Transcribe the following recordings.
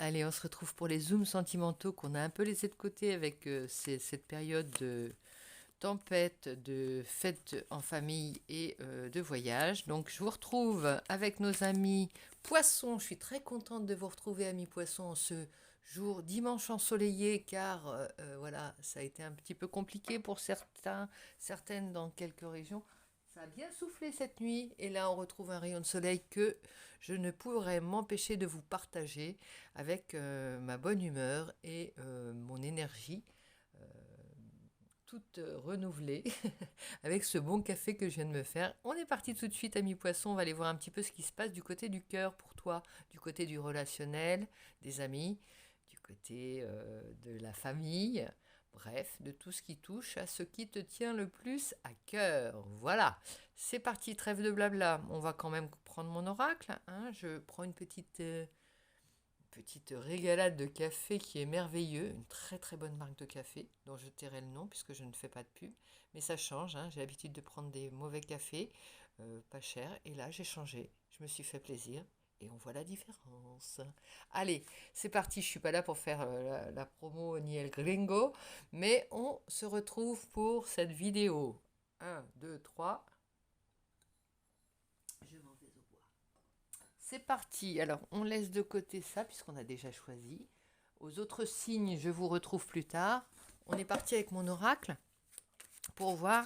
Allez, on se retrouve pour les zooms sentimentaux qu'on a un peu laissés de côté avec cette période de tempête, de fêtes en famille et de voyage. Donc, je vous retrouve avec nos amis poissons. Je suis très contente de vous retrouver, amis poissons, en ce jour dimanche ensoleillé, car voilà, ça a été un petit peu compliqué pour certaines dans quelques régions. Ça a bien soufflé cette nuit et là on retrouve un rayon de soleil que je ne pourrais m'empêcher de vous partager avec ma bonne humeur et mon énergie euh, toute renouvelée avec ce bon café que je viens de me faire. On est parti tout de suite, amis poissons, on va aller voir un petit peu ce qui se passe du côté du cœur pour toi, du côté du relationnel, des amis, du côté de la famille. Bref, de tout ce qui touche à ce qui te tient le plus à cœur. Voilà, c'est parti, trêve de blabla. On va quand même prendre mon oracle. Hein. Je prends une petite régalade de café qui est merveilleux, une très très bonne marque de café, dont je tairai le nom puisque je ne fais pas de pub. Mais ça change, hein. J'ai l'habitude de prendre des mauvais cafés, pas chers. Et là, j'ai changé, je me suis fait plaisir. Et on voit la différence. Allez, c'est parti. Je suis pas là pour faire la promo ni El Gringo, mais on se retrouve pour cette vidéo. Un, 2, 3. Je m'en vais au bois. C'est parti. Alors, on laisse de côté ça puisqu'on a déjà choisi. Aux autres signes, je vous retrouve plus tard. On est parti avec mon oracle pour voir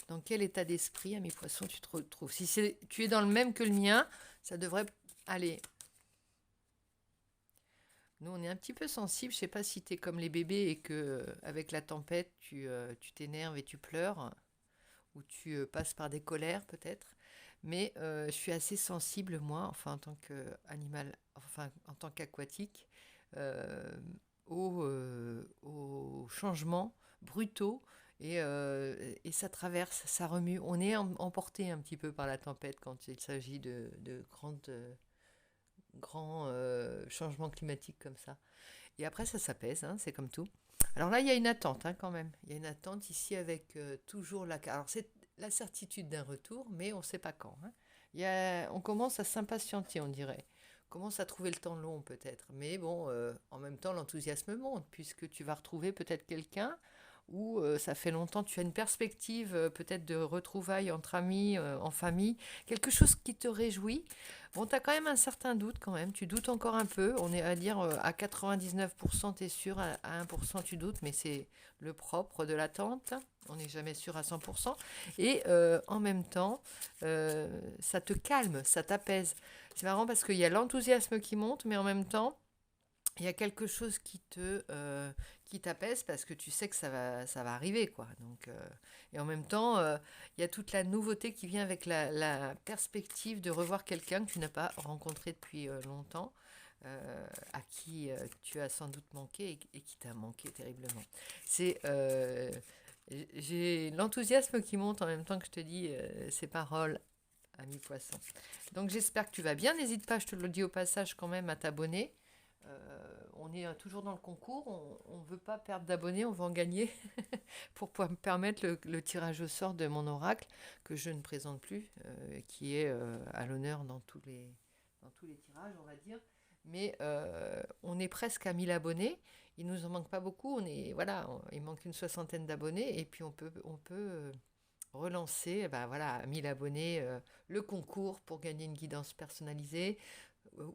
dans quel état d'esprit, à mes poissons, tu te retrouves. Si tu es dans le même que le mien, ça devrait aller. Nous, on est un petit peu sensible. Je sais pas si tu es comme les bébés et que avec la tempête, tu t'énerves et tu pleures, ou tu passes par des colères peut-être. Mais je suis assez sensible, moi, enfin en tant qu'animal, enfin en tant qu'aquatique, euh, aux changements brutaux et ça traverse, ça remue. On est emporté un petit peu par la tempête quand il s'agit de grands changements climatiques comme ça. Et après, ça s'apaise, hein, c'est comme tout. Alors là, il y a une attente hein, quand même. Il y a une attente ici avec toujours la... Alors c'est la certitude d'un retour, mais on ne sait pas quand. Hein. On commence à s'impatienter, on dirait. On commence à trouver le temps long peut-être. Mais bon, en même temps, l'enthousiasme monte, puisque tu vas retrouver peut-être quelqu'un où ça fait longtemps, tu as une perspective peut-être de retrouvailles entre amis, en famille, quelque chose qui te réjouit. Bon, tu as quand même un certain doute quand même, tu doutes encore un peu, on est à dire à 99% tu es sûr, à 1% tu doutes, mais c'est le propre de l'attente, on n'est jamais sûr à 100%. Et en même temps, ça te calme, ça t'apaise. C'est marrant parce qu'il y a l'enthousiasme qui monte, mais en même temps, il y a quelque chose qui t'apaise parce que tu sais que ça va arriver quoi. Donc et en même temps il y a toute la nouveauté qui vient avec la perspective de revoir quelqu'un que tu n'as pas rencontré depuis longtemps, à qui tu as sans doute manqué et qui t'a manqué terriblement. C'est j'ai l'enthousiasme qui monte en même temps que je te dis ces paroles, ami poisson. Donc j'espère que tu vas bien. N'hésite pas, je te le dis au passage quand même, à t'abonner. On est toujours dans le concours, on ne veut pas perdre d'abonnés, on veut en gagner pour pouvoir me permettre le tirage au sort de mon oracle que je ne présente plus, qui est à l'honneur dans tous les tirages, on va dire. Mais on est presque à 1000 abonnés, il nous en manque pas beaucoup, voilà, il manque une soixantaine d'abonnés et puis on peut relancer, ben voilà, à 1000 abonnés, le concours pour gagner une guidance personnalisée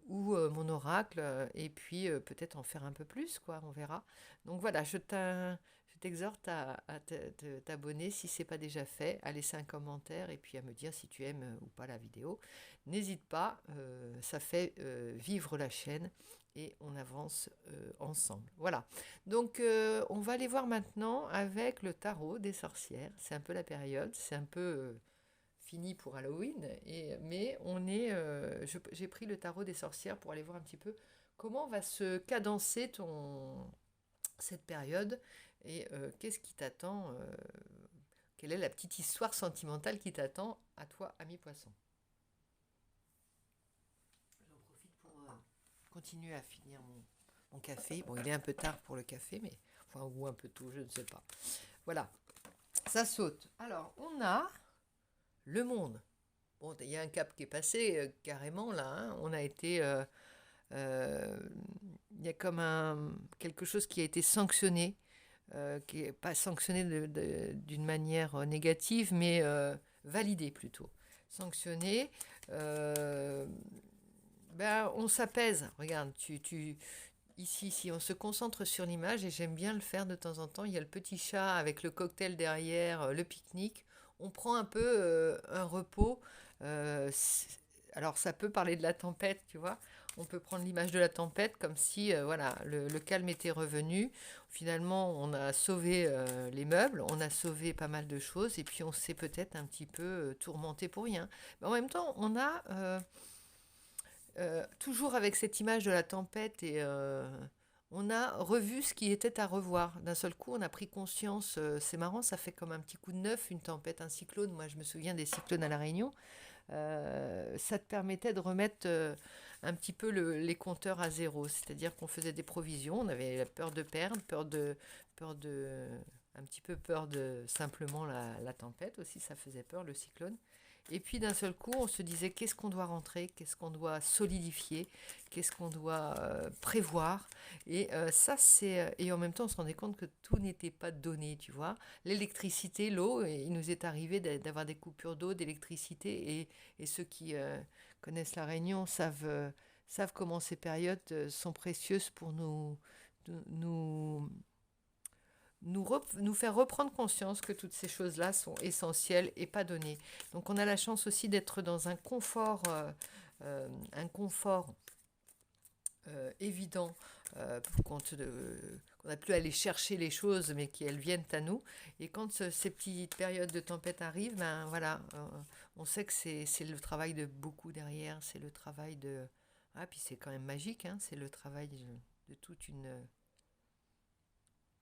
ou mon oracle, et puis peut-être en faire un peu plus, quoi, on verra. Donc voilà, je t'exhorte à t'abonner si ce n'est pas déjà fait, à laisser un commentaire et puis à me dire si tu aimes ou pas la vidéo. N'hésite pas, ça fait vivre la chaîne et on avance ensemble. Voilà, donc on va aller voir maintenant avec le tarot des sorcières. C'est un peu la période, c'est un peu... fini pour Halloween, mais j'ai pris le tarot des sorcières pour aller voir un petit peu comment va se cadencer cette période et qu'est-ce qui t'attend, quelle est la petite histoire sentimentale qui t'attend à toi, ami poisson. J'en profite pour continuer à finir mon café. Bon, il est un peu tard pour le café, mais enfin, ou un peu tôt, je ne sais pas. Voilà, ça saute. Alors, on a le monde. Bon, il y a un cap qui est passé carrément là. Hein. On a été, il il y a comme quelque chose qui a été sanctionné, qui n'est pas sanctionné d'une manière négative, mais validé plutôt. Sanctionné, euh, on s'apaise. Regarde, ici, si on se concentre sur l'image, et j'aime bien le faire de temps en temps, il y a le petit chat avec le cocktail derrière, le pique-nique. On prend un peu un repos. Euh, alors, ça peut parler de la tempête, tu vois. On peut prendre l'image de la tempête comme si voilà, le calme était revenu. Finalement, on a sauvé les meubles, on a sauvé pas mal de choses, et puis on s'est peut-être un petit peu tourmenté pour rien. Mais en même temps, on a toujours avec cette image de la tempête et on a revu ce qui était à revoir. D'un seul coup, on a pris conscience. C'est marrant, ça fait comme un petit coup de neuf, une tempête, un cyclone. Moi, je me souviens des cyclones à La Réunion. Ça te permettait de remettre un petit peu les compteurs à zéro. C'est-à-dire qu'on faisait des provisions, on avait la peur de perdre, peur de, un petit peu peur de simplement la tempête aussi, ça faisait peur, le cyclone. Et puis d'un seul coup, on se disait qu'est-ce qu'on doit rentrer, qu'est-ce qu'on doit solidifier, qu'est-ce qu'on doit prévoir. Et ça, c'est. Et en même temps, on se rendait compte que tout n'était pas donné, tu vois. L'électricité, l'eau, il nous est arrivé d'avoir des coupures d'eau, d'électricité. Et ceux qui connaissent La Réunion savent comment ces périodes sont précieuses pour nous, nous faire reprendre conscience que toutes ces choses-là sont essentielles et pas données. Donc on a la chance aussi d'être dans un confort évident qu'on n'a plus à aller chercher les choses, mais qu'elles viennent à nous. Et quand ces petites périodes de tempête arrivent, ben voilà, on sait que c'est le travail de beaucoup derrière, c'est le travail de... Ah, puis c'est quand même magique, hein, c'est le travail de toute une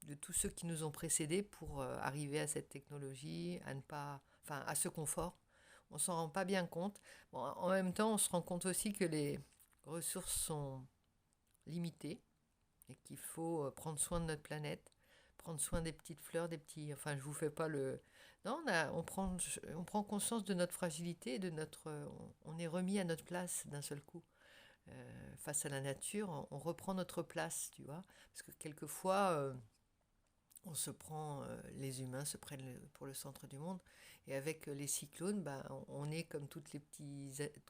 de tous ceux qui nous ont précédés pour arriver à cette technologie, à ne pas, enfin, à ce confort. On s'en rend pas bien compte. Bon, en même temps, on se rend compte aussi que les ressources sont limitées et qu'il faut prendre soin de notre planète, prendre soin des petites fleurs, des petits. Enfin, je vous fais pas le. Non, on prend conscience de notre fragilité, de notre. On est remis à notre place d'un seul coup. Face à la nature, on reprend notre place, tu vois. Parce que quelquefois, on se prend, les humains se prennent pour le centre du monde. Et avec les cyclones, ben, on est comme,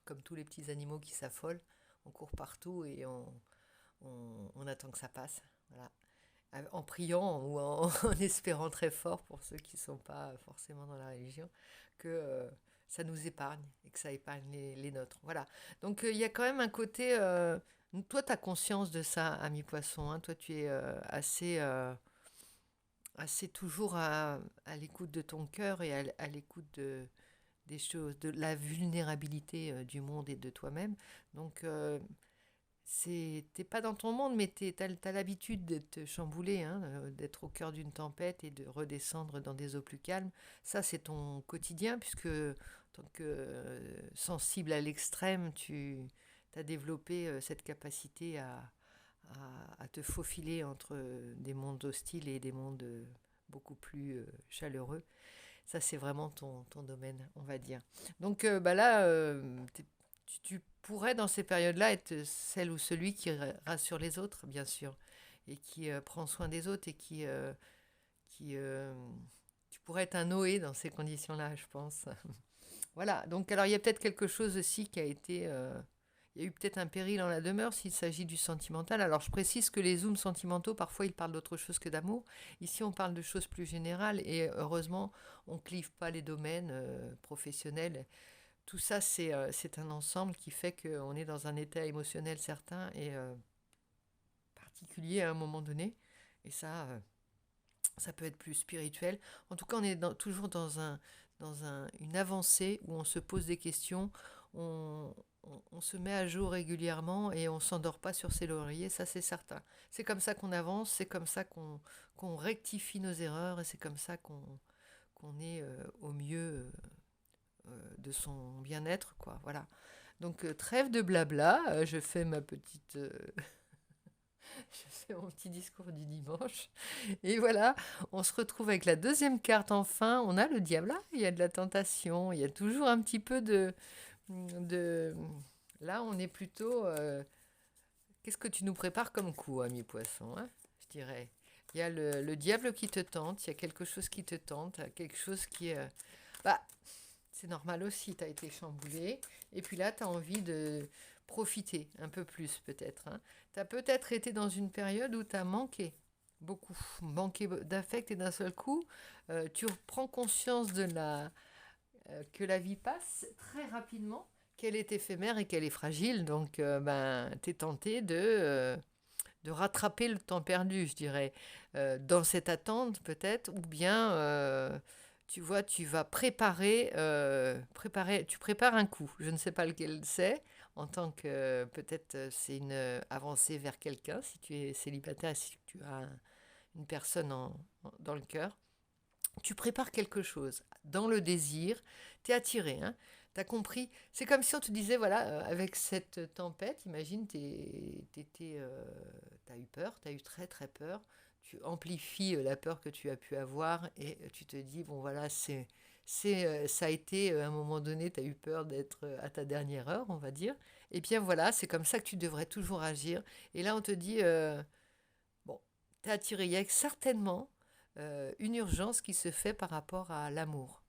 comme tous les petits animaux qui s'affolent. On court partout et on attend que ça passe. Voilà. En priant ou en espérant très fort, pour ceux qui ne sont pas forcément dans la religion, que ça nous épargne et que ça épargne les nôtres. Voilà. Donc il y a quand même un côté... toi, tu as conscience de ça, ami poisson. Hein. Toi, tu es assez toujours à l'écoute de ton cœur et à l'écoute des choses, de la vulnérabilité du monde et de toi-même. Donc, t'es pas dans ton monde, mais t'as l'habitude d'être chamboulé, hein, d'être au cœur d'une tempête et de redescendre dans des eaux plus calmes. Ça, c'est ton quotidien, puisque en tant que sensible à l'extrême, tu as développé cette capacité à te faufiler entre des mondes hostiles et des mondes beaucoup plus chaleureux. Ça, c'est vraiment ton domaine, on va dire. Donc là, tu pourrais dans ces périodes-là être celle ou celui qui rassure les autres, bien sûr, et qui prend soin des autres et qui tu pourrais être un Noé dans ces conditions-là, je pense. Voilà. Donc alors il y a peut-être quelque chose aussi qui a été il y a eu peut-être un péril en la demeure s'il s'agit du sentimental. Alors je précise que les zooms sentimentaux, parfois ils parlent d'autre chose que d'amour. Ici on parle de choses plus générales et heureusement on ne clive pas les domaines professionnels. Tout ça c'est un ensemble qui fait qu'on est dans un état émotionnel certain et particulier à un moment donné. Et ça peut être plus spirituel. En tout cas on est toujours une avancée où on se pose des questions, on se met à jour régulièrement et on ne s'endort pas sur ses lauriers, ça c'est certain. C'est comme ça qu'on avance, c'est comme ça qu'on rectifie nos erreurs et c'est comme ça qu'on est au mieux de son bien-être, quoi. Voilà. Donc trêve de blabla, je fais je fais mon petit discours du dimanche. Et voilà, on se retrouve avec la deuxième carte enfin. On a le diable là, il y a de la tentation, il y a toujours un petit peu de... Là, on est plutôt Qu'est-ce que tu nous prépares comme coup, ami poisson, hein, je dirais. Il y a le diable qui te tente, il y a quelque chose qui te tente, quelque chose qui... bah, c'est normal aussi, tu as été chamboulé. Et puis là, tu as envie de profiter un peu plus peut-être. Hein. Tu as peut-être été dans une période où tu as manqué beaucoup, manqué d'affect et d'un seul coup, tu prends conscience que la vie passe très rapidement, qu'elle est éphémère et qu'elle est fragile. Donc, tu es tenté de rattraper le temps perdu, je dirais, dans cette attente peut-être, ou bien, tu vois, tu vas tu prépares un coup. Je ne sais pas lequel c'est, en tant que peut-être c'est une avancée vers quelqu'un, si tu es célibataire, si tu as une personne dans le cœur. Tu prépares quelque chose dans le désir, tu es attiré, hein, tu as compris. C'est comme si on te disait, voilà, avec cette tempête, imagine, tu as eu peur, tu as eu très très peur, tu amplifies la peur que tu as pu avoir et tu te dis, bon voilà, ça a été, à un moment donné, tu as eu peur d'être à ta dernière heure, on va dire. Et bien voilà, c'est comme ça que tu devrais toujours agir. Et là, on te dit, bon, t'es attiré. Il y a certainement une urgence qui se fait par rapport à l'amour.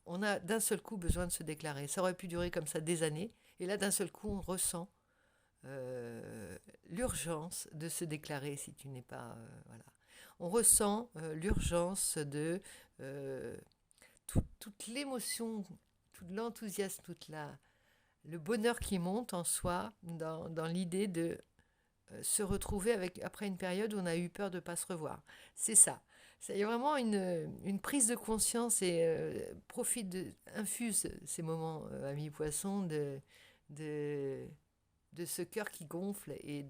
On a d'un seul coup besoin de se déclarer. Ça aurait pu durer comme ça des années. Et là, d'un seul coup, on ressent l'urgence de se déclarer si tu n'es pas... voilà. On ressent l'urgence de euh, toute l'émotion, tout l'enthousiasme, le bonheur qui monte en soi dans l'idée de se retrouver après une période où on a eu peur de ne pas se revoir. C'est ça. C'est vraiment une prise de conscience et infuse ces moments, amis poissons, de, de ce cœur qui gonfle et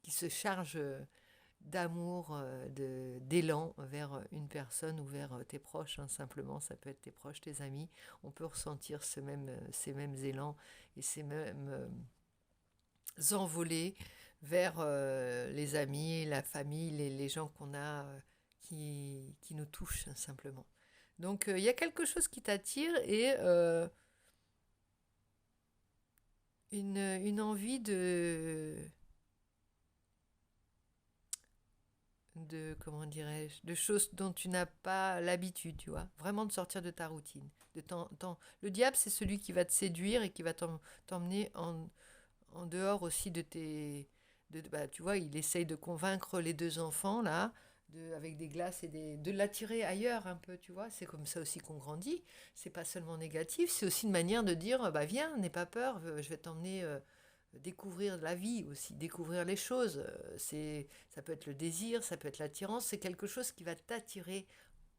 qui se charge d'amour, d'élan vers une personne ou vers tes proches, hein, simplement. Ça peut être tes proches, tes amis. On peut ressentir ces mêmes élans et ces mêmes envolés vers les amis, la famille, les gens qu'on a qui nous touchent simplement. Donc il y a quelque chose qui t'attire et une envie de comment dirais-je, de choses dont tu n'as pas l'habitude, tu vois, vraiment de sortir de ta routine. Le diable, c'est celui qui va te séduire et qui va t'emmener en dehors aussi de tes... tu vois, il essaye de convaincre les deux enfants, là, avec des glaces de l'attirer ailleurs un peu, tu vois. C'est comme ça aussi qu'on grandit. C'est pas seulement négatif, c'est aussi une manière de dire, bah viens, n'aie pas peur, je vais t'emmener découvrir la vie aussi, découvrir les choses. Ça peut être le désir, ça peut être l'attirance, c'est quelque chose qui va t'attirer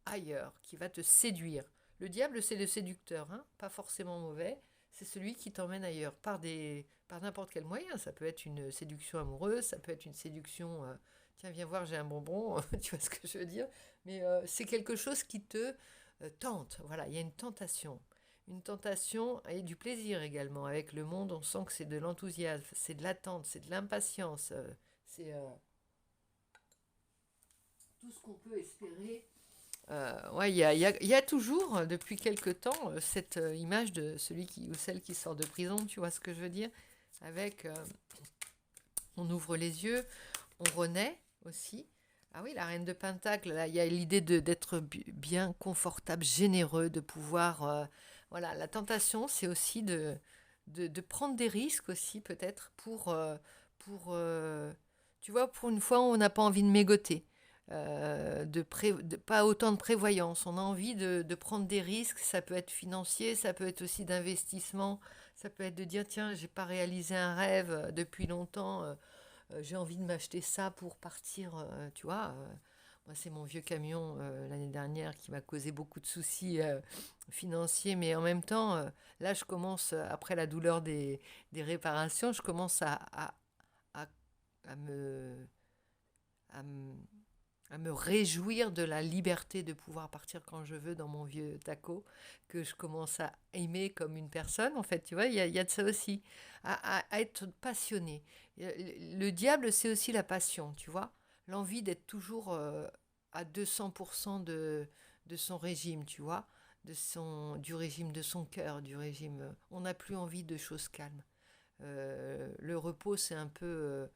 ailleurs, qui va te séduire. Le diable, c'est le séducteur, hein, pas forcément mauvais, c'est celui qui t'emmène ailleurs par n'importe quel moyen. Ça peut être une séduction amoureuse, ça peut être une séduction, tiens, viens voir, j'ai un bonbon, tu vois ce que je veux dire. Mais c'est quelque chose qui te tente. Voilà, il y a une tentation et du plaisir également. Avec le monde, on sent que c'est de l'enthousiasme, c'est de l'attente, c'est de l'impatience, c'est tout ce qu'on peut espérer. Ouais, il y a toujours, depuis quelque temps, cette image de celui qui ou celle qui sort de prison, tu vois ce que je veux dire. Avec, on ouvre les yeux, on renaît aussi. Ah oui, la reine de Pentacle, là, il y a l'idée d'être bien confortable, généreux, de pouvoir... voilà, la tentation, c'est aussi de prendre des risques aussi, peut-être, tu vois, pour une fois, on n'a pas envie de mégoter. Pas autant de prévoyance. On a envie de prendre des risques. Ça peut être financier, ça peut être aussi d'investissement. Ça peut être de dire, tiens, j'ai pas réalisé un rêve depuis longtemps. J'ai envie de m'acheter ça pour partir, tu vois. Moi, c'est mon vieux camion l'année dernière qui m'a causé beaucoup de soucis financiers, mais en même temps, là, je commence, après la douleur des réparations, je commence à, à me, à, me, à me réjouir de la liberté de pouvoir partir quand je veux dans mon vieux taco, que je commence à aimer comme une personne, en fait, tu vois, il y a de ça aussi, à être passionné. Le diable, c'est aussi la passion, tu vois, l'envie d'être toujours à 200% de son régime, tu vois, du régime de son cœur, du régime... on n'a plus envie de choses calmes. Le repos, c'est un peu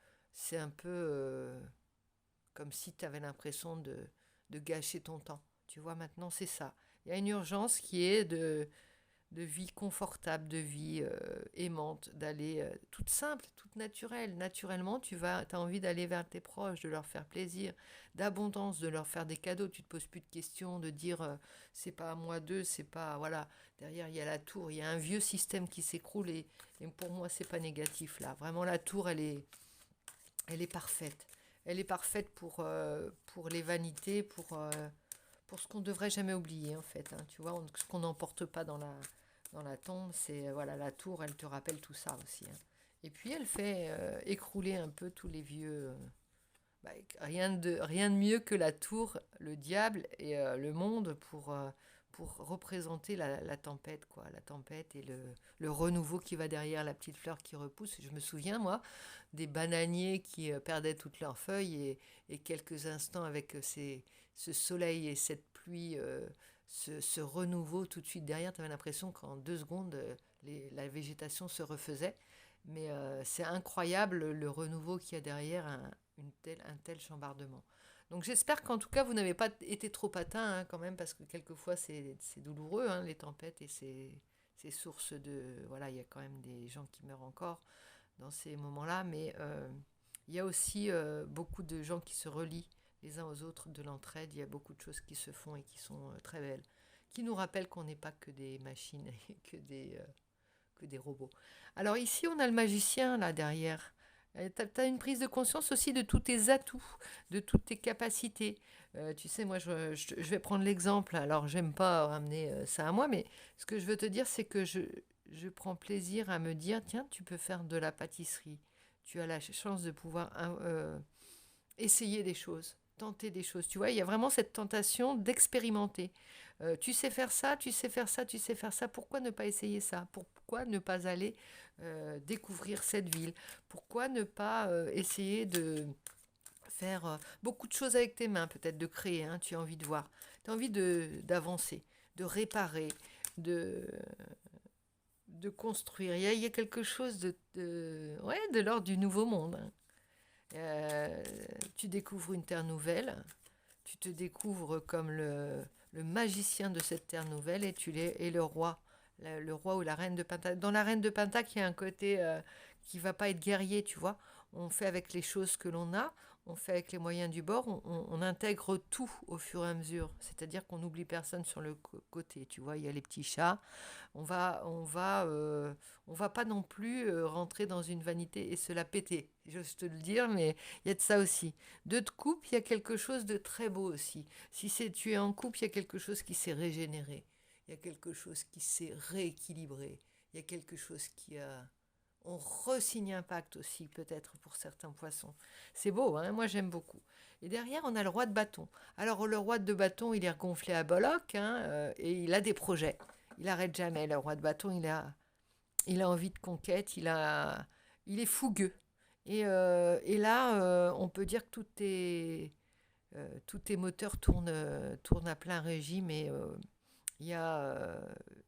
comme si tu avais l'impression de gâcher ton temps. Tu vois, maintenant, c'est ça. Il y a une urgence qui est de vie confortable, de vie aimante, d'aller toute simple, toute naturelle. Naturellement, tu as envie d'aller vers tes proches, de leur faire plaisir, d'abondance, de leur faire des cadeaux. Tu te poses plus de questions, de dire c'est pas à moi d'eux, c'est pas voilà. Derrière, il y a la tour, il y a un vieux système qui s'écroule et pour moi, c'est pas négatif là. Vraiment, la tour, elle est parfaite. Elle est parfaite pour les vanités, pour ce qu'on ne devrait jamais oublier en fait. Hein, tu vois, ce qu'on n'emporte pas dans la tombe, c'est voilà, la tour, elle te rappelle tout ça aussi. Hein. Et puis elle fait écrouler un peu tous les vieux. Bah, rien de mieux que la tour, le diable et le monde pour représenter la tempête, quoi. La tempête et le renouveau qui va derrière la petite fleur qui repousse. Je me souviens, moi, des bananiers qui perdaient toutes leurs feuilles et quelques instants avec ce soleil et cette pluie, ce renouveau tout de suite derrière, tu avais l'impression qu'en 2 secondes, la végétation se refaisait. Mais c'est incroyable le renouveau qu'il y a derrière un tel chambardement. Donc j'espère qu'en tout cas vous n'avez pas été trop atteint hein, quand même parce que quelquefois c'est douloureux hein, les tempêtes et c'est source de... Voilà, il y a quand même des gens qui meurent encore dans ces moments-là, mais il y a aussi beaucoup de gens qui se relient les uns aux autres, de l'entraide, il y a beaucoup de choses qui se font et qui sont très belles, qui nous rappellent qu'on n'est pas que des machines et que des robots. Alors ici, on a le magicien là derrière. Tu as une prise de conscience aussi de tous tes atouts, de toutes tes capacités. Tu sais, moi, je vais prendre l'exemple. Alors, j'aime pas ramener ça à moi, mais ce que je veux te dire, c'est que je prends plaisir à me dire, tiens, tu peux faire de la pâtisserie. Tu as la chance de pouvoir essayer des choses, tenter des choses. Tu vois, il y a vraiment cette tentation d'expérimenter. Tu sais faire ça, tu sais faire ça, tu sais faire ça. Pourquoi ne pas essayer ça? Pourquoi ne pas aller découvrir cette ville? Pourquoi ne pas essayer de faire beaucoup de choses avec tes mains, peut-être de créer, hein, tu as envie de voir. Tu as envie d'avancer, de réparer, de, de construire. Il y a quelque chose ouais, de l'ordre du nouveau monde. Hein. Tu découvres une terre nouvelle, tu te découvres comme le magicien de cette terre nouvelle et le roi, le roi ou la reine de Pentac. Dans la reine de Pentac, il y a un côté qui va pas être guerrier, tu vois. On fait avec les choses que l'on a, on fait avec les moyens du bord, on intègre tout au fur et à mesure. C'est-à-dire qu'on n'oublie personne sur le côté. Tu vois, il y a les petits chats. On va pas non plus rentrer dans une vanité et se la péter. J'ose te le dire, mais il y a de ça aussi. De couple, il y a quelque chose de très beau aussi. Si tu es en couple, il y a quelque chose qui s'est régénéré. Il y a quelque chose qui s'est rééquilibré. Il y a quelque chose qui a... On re-signe un pacte aussi, peut-être, pour certains poissons. C'est beau, hein, moi j'aime beaucoup. Et derrière, on a le roi de bâton. Alors, le roi de bâton, il est regonflé à bolloc, hein, et il a des projets. Il n'arrête jamais, le roi de bâton, il a envie de conquête, il est fougueux. Et là, on peut dire que tous tes moteurs tournent à plein régime et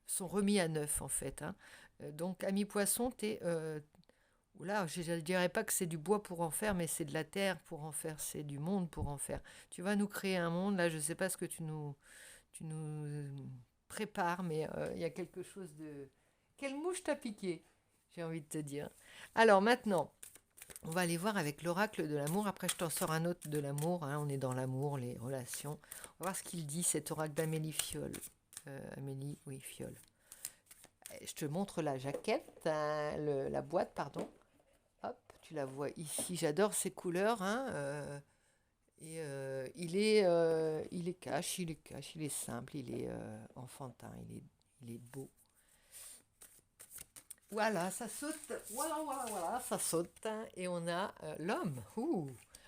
sont remis à neuf en fait. Hein. Donc, ami poisson, là, je ne dirais pas que c'est du bois pour en faire, mais c'est de la terre pour en faire, c'est du monde pour en faire. Tu vas nous créer un monde, là, je ne sais pas ce que tu nous prépares, mais il y a quelque chose de... Quelle mouche t'a piqué, j'ai envie de te dire. Alors maintenant, on va aller voir avec l'oracle de l'amour. Après, je t'en sors un autre de l'amour. Hein. On est dans l'amour, les relations. On va voir ce qu'il dit, cet oracle d'Amélie Fiole. Amélie, oui, Fiole. Je te montre la jaquette, hein, la boîte, pardon. Hop, tu la vois ici. J'adore ces couleurs. Hein, il est cash, il est simple, il est enfantin, il est beau. Voilà, ça saute. Voilà, ça saute. Et on a l'homme.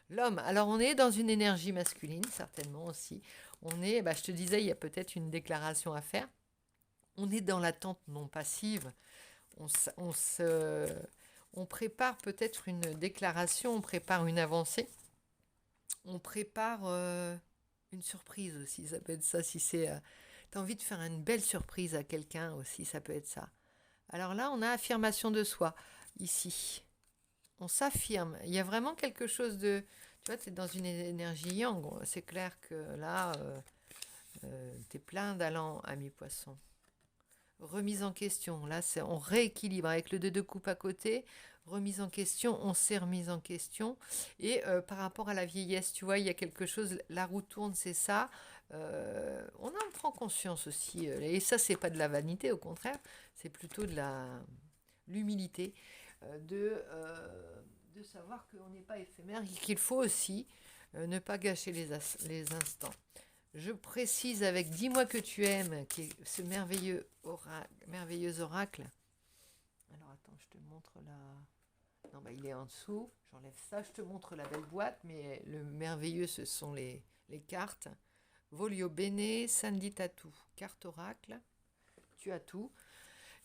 L'homme. Alors, on est dans une énergie masculine, certainement aussi. Je te disais, il y a peut-être une déclaration à faire. On est dans l'attente non passive. On prépare peut-être une déclaration, on prépare une avancée. On prépare une surprise aussi, ça peut être ça. Si t'as envie de faire une belle surprise à quelqu'un aussi, ça peut être ça. Alors là, on a affirmation de soi. ici. On s'affirme. Il y a vraiment quelque chose de... Tu vois, tu es dans une énergie yang. C'est clair que là, tu es plein d'allant, ami poisson. Remise en question. Là, on rééquilibre avec le 2 de coupe à côté. Remise en question, on s'est remise en question. Et par rapport à la vieillesse, tu vois, il y a quelque chose, la roue tourne, c'est ça. On en prend conscience aussi. Et ça, c'est pas de la vanité, au contraire. C'est plutôt de l'humilité. De savoir qu'on n'est pas éphémère et qu'il faut aussi ne pas gâcher les instants. Je précise avec Dis-moi que tu aimes, qui est ce merveilleux oracle. Alors attends, je te montre la... Non, bah, il est en dessous. J'enlève ça, je te montre la belle boîte, mais le merveilleux, ce sont les cartes. Volio Bene, Sandy Tatou. Carte oracle, tu as tout.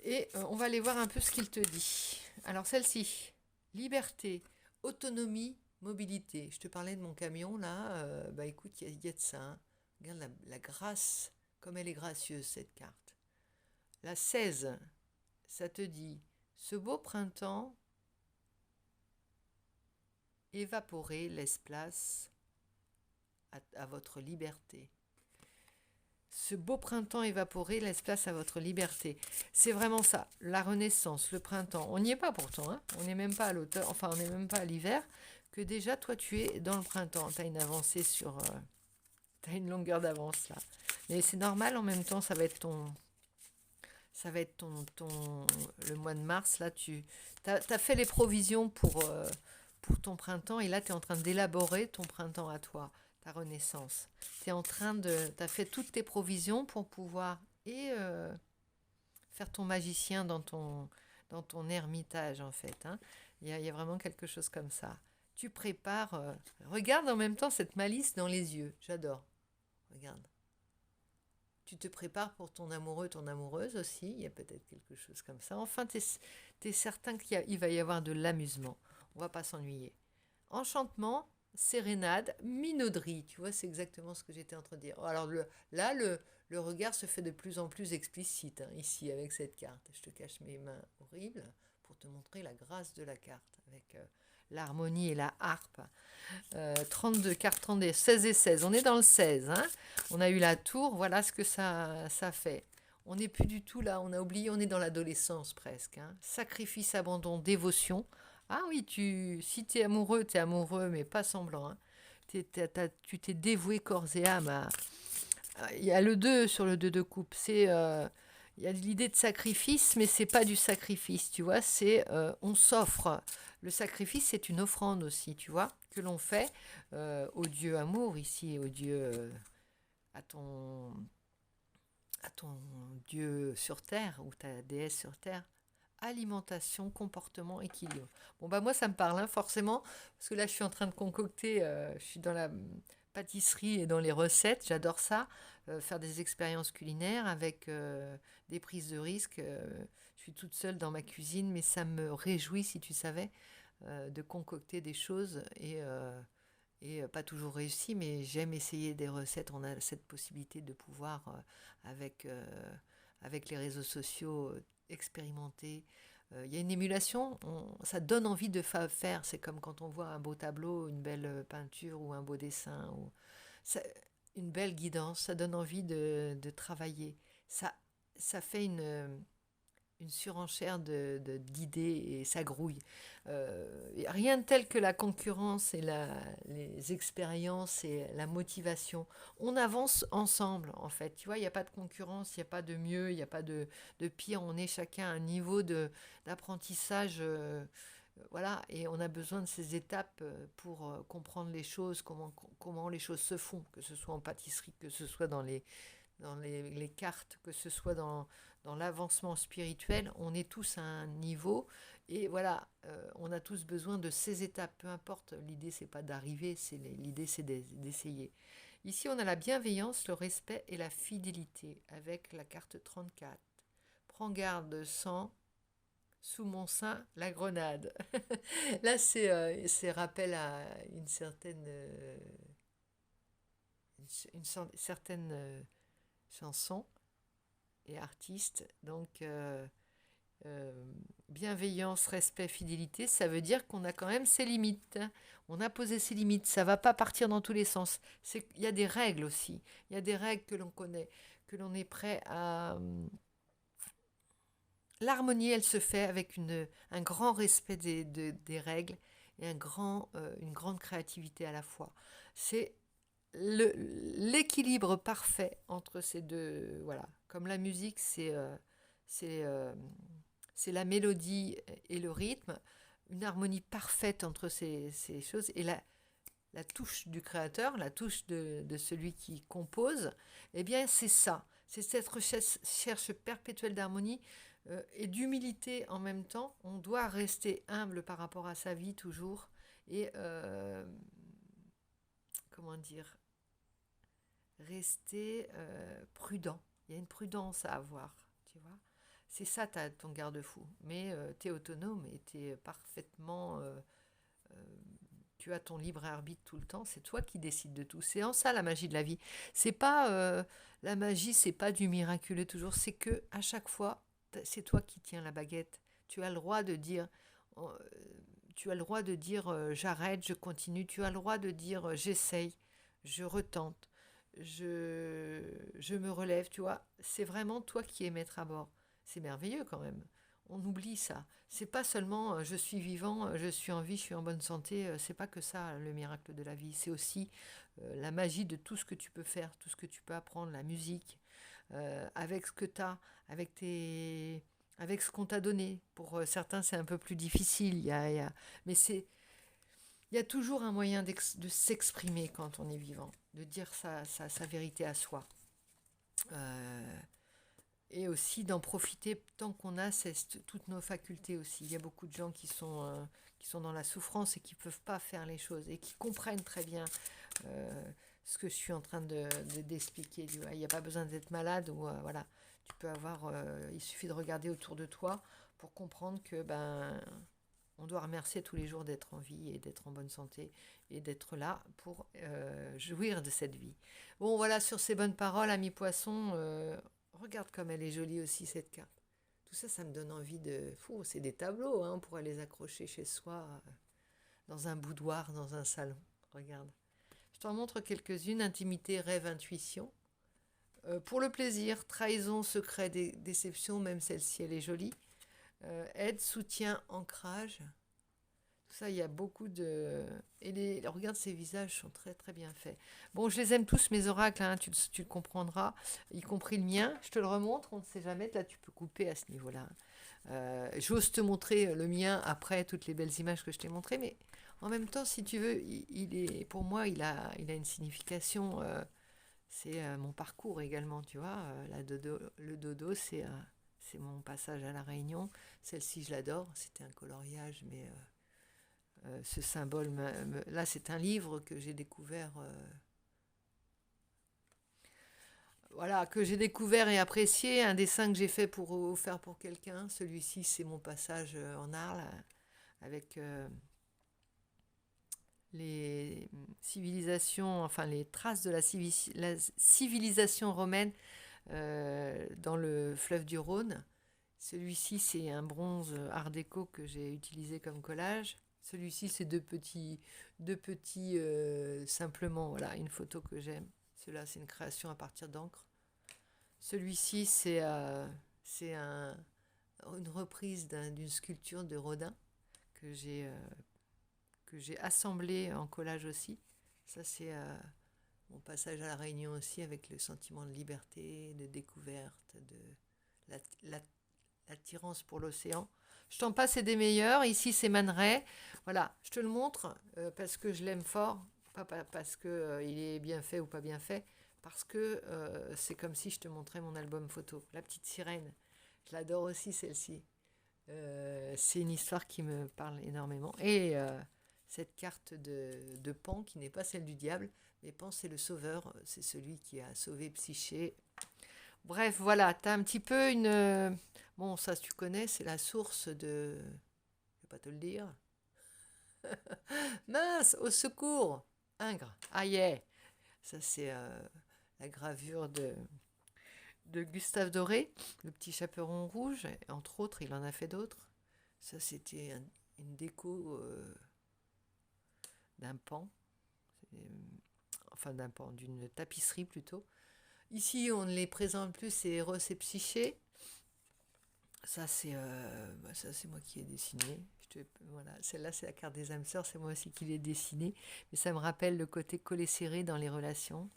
Et on va aller voir un peu ce qu'il te dit. Alors celle-ci, liberté, autonomie, mobilité. Je te parlais de mon camion là, bah écoute, il y a de ça. Hein. Regarde la grâce, comme elle est gracieuse cette carte. La 16, ça te dit, ce beau printemps évaporé laisse place à votre liberté. Ce beau printemps évaporé laisse place à votre liberté. C'est vraiment ça, la renaissance, le printemps. On n'y est pas pourtant, hein. On n'est même pas à l'automne, enfin on n'est même pas à l'hiver, que déjà toi tu es dans le printemps. Tu as une avancée sur... tu as une longueur d'avance là. Mais c'est normal, en même temps ça va être le mois de mars, là tu as fait les provisions pour ton printemps et là tu es en train d'élaborer ton printemps à toi. Ta renaissance. Tu es en train de... Tu as fait toutes tes provisions pour pouvoir faire ton magicien dans ton ermitage, en fait. Hein. Il y a vraiment quelque chose comme ça. Tu prépares... regarde en même temps cette malice dans les yeux. J'adore. Regarde. Tu te prépares pour ton amoureux, ton amoureuse aussi. Il y a peut-être quelque chose comme ça. Enfin, tu es certain qu'il va y avoir de l'amusement. On va pas s'ennuyer. Enchantement, sérénade, minauderie. Tu vois, c'est exactement ce que j'étais en train de dire. Alors là, le regard se fait de plus en plus explicite, hein, ici, avec cette carte. Je te cache mes mains horribles pour te montrer la grâce de la carte, avec l'harmonie et la harpe. 32 cartes, 32, 16 et 16. On est dans le 16. Hein. On a eu la tour, voilà ce que ça fait. On n'est plus du tout là, on a oublié, on est dans l'adolescence presque. Hein. Sacrifice, abandon, dévotion. Ah oui, si tu es amoureux, mais pas semblant. Hein. Tu t'es dévoué corps et âme. Il y a le 2 sur le 2 de coupe. Il y a l'idée de sacrifice, mais c'est pas du sacrifice, tu vois. On s'offre. Le sacrifice, c'est une offrande aussi, tu vois, que l'on fait au Dieu amour ici, au Dieu, à ton Dieu sur terre ou ta déesse sur terre. Alimentation, comportement, équilibre. Bon, bah moi, ça me parle, hein, forcément, parce que là, je suis en train de concocter, je suis dans la pâtisserie et dans les recettes, j'adore ça, faire des expériences culinaires avec des prises de risques. Je suis toute seule dans ma cuisine, mais ça me réjouit, si tu savais, de concocter des choses et pas toujours réussi, mais j'aime essayer des recettes. On a cette possibilité de pouvoir, avec les réseaux sociaux, expérimenter. Il y a une émulation, ça donne envie de faire. C'est comme quand on voit un beau tableau, une belle peinture ou un beau dessin, une belle guidance, ça donne envie de travailler. Ça fait une surenchère d'idées et ça grouille. Rien de tel que la concurrence et les expériences et la motivation. On avance ensemble, en fait. Tu vois, il n'y a pas de concurrence, il n'y a pas de mieux, il n'y a pas de pire. On est chacun à un niveau d'apprentissage. Voilà, et on a besoin de ces étapes pour comprendre les choses, comment les choses se font, que ce soit en pâtisserie, que ce soit dans les cartes, que ce soit dans l'avancement spirituel, on est tous à un niveau et voilà, on a tous besoin de ces étapes, peu importe, l'idée c'est pas d'arriver, l'idée c'est d'essayer. Ici on a la bienveillance, le respect et la fidélité avec la carte 34. Prends garde sans sous mon sein la grenade. Là c'est rappel à une certaine chanson et artiste. Donc, euh, bienveillance, respect, fidélité, ça veut dire qu'on a quand même ses limites, hein. On a posé ses limites. Ça va pas partir dans tous les sens. Il y a des règles aussi. Il y a des règles que l'on connaît, que l'on est prêt à. L'harmonie, elle se fait avec un grand respect des règles et une grande créativité à la fois. C'est l'équilibre parfait entre ces deux. Voilà. Comme la musique, c'est, euh, c'est la mélodie et le rythme, une harmonie parfaite entre ces choses. Et la touche du créateur, la touche de celui qui compose, eh bien, c'est ça. C'est cette recherche perpétuelle d'harmonie et d'humilité en même temps. On doit rester humble par rapport à sa vie toujours et, comment dire, rester prudent. Il y a une prudence à avoir, tu vois. C'est ça ton garde-fou. Mais tu es autonome et tu es parfaitement... tu as ton libre arbitre tout le temps, c'est toi qui décides de tout. C'est en ça la magie de la vie. C'est pas la magie, c'est pas du miraculeux toujours, c'est que à chaque fois, c'est toi qui tiens la baguette. Tu as le droit de dire euh, tu as le droit de dire j'arrête, je continue, tu as le droit de dire j'essaye, je retente, je me relève, tu vois. C'est vraiment toi qui es maître à bord. C'est merveilleux quand même. On oublie ça. C'est pas seulement je suis vivant, je suis en vie, je suis en bonne santé. C'est pas que ça le miracle de la vie. C'est aussi la magie de tout ce que tu peux faire, tout ce que tu peux apprendre, la musique, avec ce que tu as, avec tes, avec ce qu'on t'a donné. Pour certains, c'est un peu plus difficile. Mais il y a toujours un moyen de s'exprimer quand on est vivant, de dire sa vérité à soi. Euh, et aussi d'en profiter tant qu'on a toutes nos facultés aussi. Il y a beaucoup de gens qui sont dans la souffrance et qui ne peuvent pas faire les choses et qui comprennent très bien ce que je suis en train d'expliquer. Il n'y a pas besoin d'être malade ou voilà. Tu peux avoir, il suffit de regarder autour de toi pour comprendre que on doit remercier tous les jours d'être en vie et d'être en bonne santé et d'être là pour jouir de cette vie. Bon, voilà, sur ces bonnes paroles, ami poisson, regarde comme elle est jolie aussi, cette carte. Tout ça, ça me donne envie de... Fou, c'est des tableaux, hein, on pourrait les accrocher chez soi, dans un boudoir, dans un salon. Regarde. Je t'en montre quelques-unes. Intimité, rêve, intuition. Pour le plaisir, trahison, secret, déception, même celle-ci, elle est jolie. Aide, soutien, ancrage. Tout ça, il y a beaucoup de... regarde, ces visages sont très très bien faits. Bon, je les aime tous, mes oracles, hein, tu le comprendras, y compris le mien. Je te le remontre, on ne sait jamais, là tu peux couper à ce niveau-là. J'ose te montrer le mien après toutes les belles images que je t'ai montrées, mais en même temps, si tu veux, pour moi, il a une signification. C'est mon parcours également, tu vois. Le dodo, c'est mon passage à La Réunion. Celle-ci, je l'adore. C'était un coloriage, mais ce symbole, là, c'est un livre que j'ai découvert. Voilà, que j'ai découvert et apprécié. Un dessin que j'ai fait pour faire pour quelqu'un. Celui-ci, c'est mon passage en Arles avec les civilisations, enfin les traces de la civilisation romaine dans le fleuve du Rhône. Celui-ci, c'est un bronze art déco que j'ai utilisé comme collage. Celui-ci, c'est deux petits simplement, voilà, une photo que j'aime. Celui-là, c'est une création à partir d'encre. Celui-ci, c'est une reprise d'une sculpture de Rodin que j'ai assemblée en collage aussi. Ça, c'est mon passage à La Réunion aussi, avec le sentiment de liberté, de découverte, de l'attirance pour l'océan. Je t'en passe, c'est des meilleurs. Ici, c'est Man Ray. Voilà, je te le montre parce que je l'aime fort, pas parce que il est bien fait ou pas bien fait, parce que c'est comme si je te montrais mon album photo. La petite sirène, je l'adore aussi celle-ci. C'est une histoire qui me parle énormément. Et cette carte de Pan, qui n'est pas celle du diable, mais Pan, c'est le sauveur, c'est celui qui a sauvé Psyché. Bref, voilà, t'as un petit peu une... Bon, ça, tu connais, c'est la source de... Je vais pas te le dire. Mince, au secours. Ingres. Ah yeah. Ça, c'est la gravure de Gustave Doré, le petit chaperon rouge, et entre autres, il en a fait d'autres. Ça, c'était une déco d'un pan, enfin d'un pan, d'une tapisserie plutôt. Ici, on ne les présente plus, c'est Eros et Psyché. Ça, c'est moi qui ai dessiné. Voilà, celle-là, c'est la carte des âmes sœurs, c'est moi aussi qui l'ai dessinée. Mais ça me rappelle le côté collé-serré dans les relations.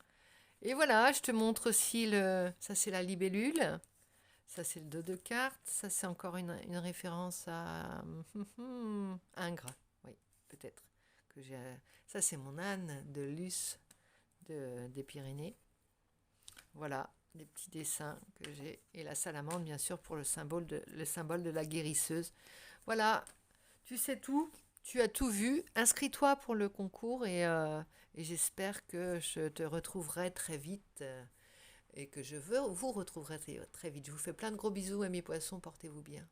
Et voilà, je te montre aussi ça, c'est la libellule. Ça, c'est le dos de cartes. Ça, c'est encore une référence à Ingres. Oui, peut-être. Ça, c'est mon âne de Luce des Pyrénées. Voilà, les petits dessins que j'ai. Et la salamandre, bien sûr, pour le symbole de la guérisseuse. Voilà, tu sais tout. Tu as tout vu. Inscris-toi pour le concours et j'espère que je te retrouverai très vite et que vous retrouverez très, très vite. Je vous fais plein de gros bisous, amis poissons. Portez-vous bien.